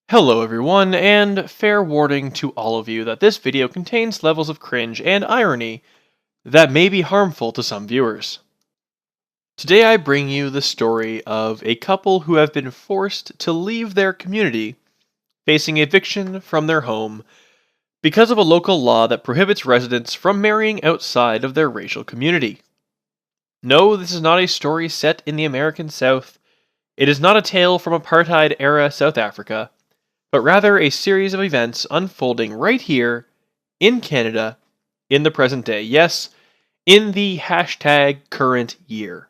Hello everyone, and fair warning to all of you that this video contains levels of cringe and irony that may be harmful to some viewers. Today I bring you the story of a couple who have been forced to leave their community, facing eviction from their home because of a local law that prohibits residents from marrying outside of their racial community. No, this is not a story set in the American South. It is not a tale from apartheid-era South Africa, but rather a series of events unfolding right here in Canada in the present day. Yes, in the #current year.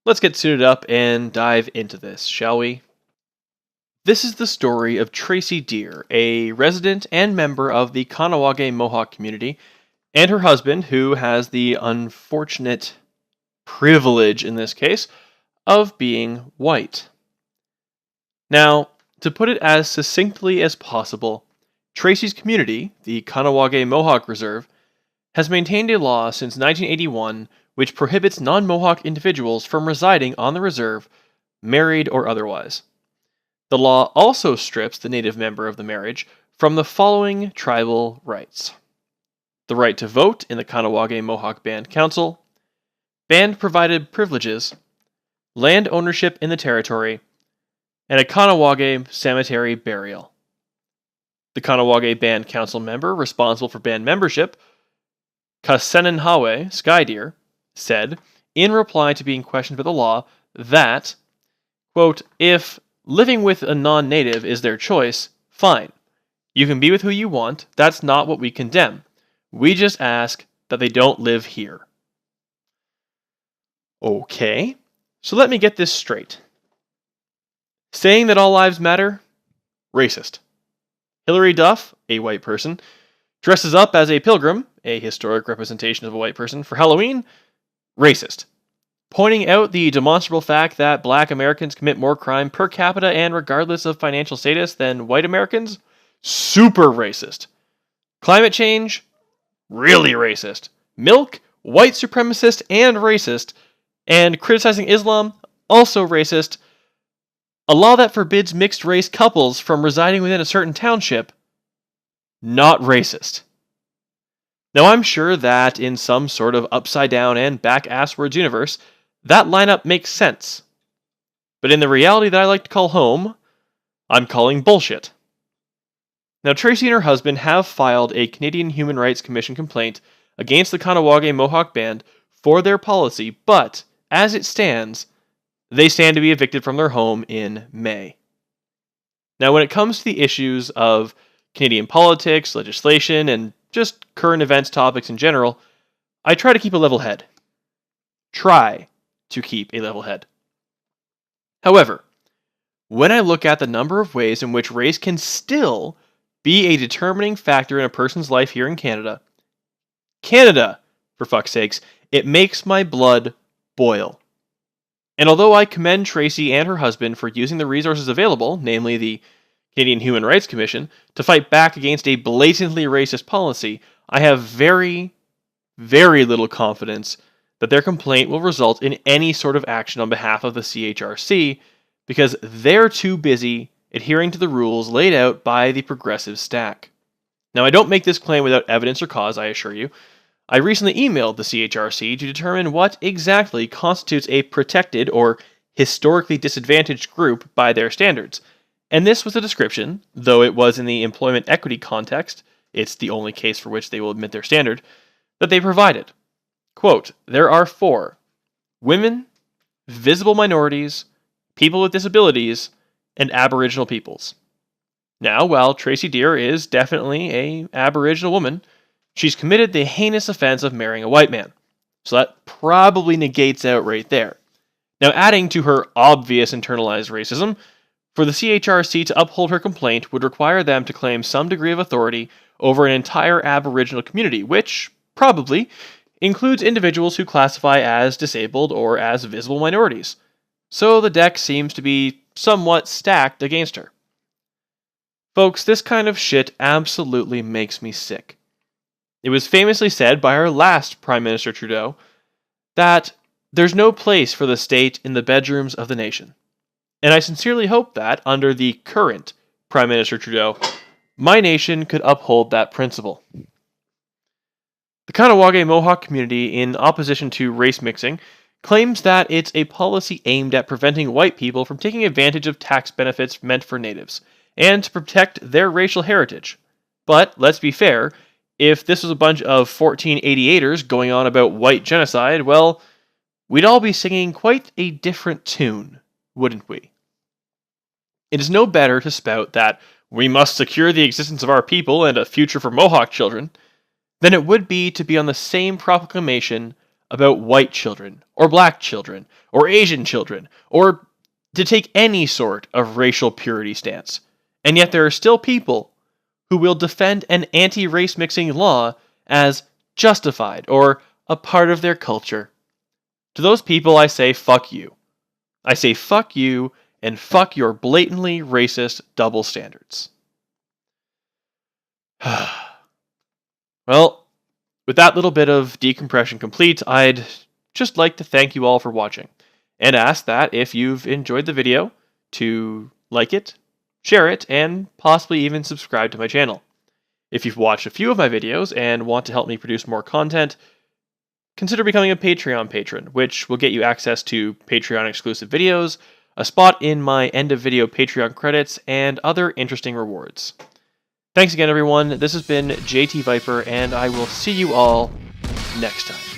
Let's get suited up and dive into this, shall we? This is the story of Tracey Deer, a resident and member of the Kahnawake Mohawk community, and her husband, who has the unfortunate privilege in this case of being white. Now, to put it as succinctly as possible, Tracey's community, the Kahnawake Mohawk Reserve, has maintained a law since 1981 which prohibits non-Mohawk individuals from residing on the reserve, married or otherwise. The law also strips the native member of the marriage from the following tribal rights: the right to vote in the Kahnawake Mohawk Band Council, band-provided privileges, land ownership in the territory, and a Kahnawake cemetery burial. The Kahnawake Band Council member responsible for band membership, Kahnawake Deer, said, in reply to being questioned by the law, that, quote, "If living with a non-native is their choice, fine. You can be with who you want, that's not what we condemn. We just ask that they don't live here." Okay, so let me get this straight. Saying that all lives matter? Racist. Hilary Duff, a white person, dresses up as a pilgrim, a historic representation of a white person, for Halloween? Racist. Pointing out the demonstrable fact that black Americans commit more crime per capita and regardless of financial status than white Americans? Super racist. Climate change? Really racist. Milk? White supremacist and racist. And criticizing Islam? Also racist. A law that forbids mixed-race couples from residing within a certain township? Not racist. Now, I'm sure that in some sort of upside-down and back-asswards universe, that lineup makes sense. But in the reality that I like to call home, I'm calling bullshit. Now, Tracey and her husband have filed a Canadian Human Rights Commission complaint against the Kahnawake Mohawk Band for their policy, but, as it stands, they stand to be evicted from their home in May. Now, when it comes to the issues of Canadian politics, legislation, and just current events topics in general, I try to keep a level head. Try to keep a level head. However, when I look at the number of ways in which race can still be a determining factor in a person's life here in Canada, for fuck's sakes, it makes my blood boil. And although I commend Tracey and her husband for using the resources available, namely the Canadian Human Rights Commission, to fight back against a blatantly racist policy, I have very, very little confidence that their complaint will result in any sort of action on behalf of the CHRC, because they're too busy adhering to the rules laid out by the progressive stack. Now, I don't make this claim without evidence or cause, I assure you. I recently emailed the CHRC to determine what exactly constitutes a protected or historically disadvantaged group by their standards. And this was a description, though it was in the employment equity context, it's the only case for which they will admit their standard, that they provided. Quote, "There are 4: women, visible minorities, people with disabilities, and Aboriginal peoples." Now, while Tracey Deer is definitely an Aboriginal woman, she's committed the heinous offense of marrying a white man. So that probably negates out right there. Now, adding to her obvious internalized racism, for the CHRC to uphold her complaint would require them to claim some degree of authority over an entire Aboriginal community, which probably includes individuals who classify as disabled or as visible minorities. So the deck seems to be somewhat stacked against her. Folks, this kind of shit absolutely makes me sick. It was famously said by our last Prime Minister Trudeau that there's no place for the state in the bedrooms of the nation. And I sincerely hope that, under the current Prime Minister Trudeau, my nation could uphold that principle. The Kahnawake Mohawk community, in opposition to race mixing, claims that it's a policy aimed at preventing white people from taking advantage of tax benefits meant for natives, and to protect their racial heritage. But, let's be fair, if this was a bunch of 1488ers going on about white genocide, well, we'd all be singing quite a different tune, wouldn't we? It is no better to spout that we must secure the existence of our people and a future for Mohawk children than it would be to be on the same proclamation about white children, or black children, or Asian children, or to take any sort of racial purity stance. And yet there are still people who will defend an anti-race mixing law as justified or a part of their culture. To those people I say fuck you. I say fuck you and fuck your blatantly racist double standards. Well, with that little bit of decompression complete, I'd just like to thank you all for watching, and ask that if you've enjoyed the video, to like it, share it, and possibly even subscribe to my channel. If you've watched a few of my videos and want to help me produce more content, consider becoming a Patreon patron, which will get you access to Patreon exclusive videos, a spot in my end of video Patreon credits, and other interesting rewards. Thanks again, everyone. This has been JT Viper, and I will see you all next time.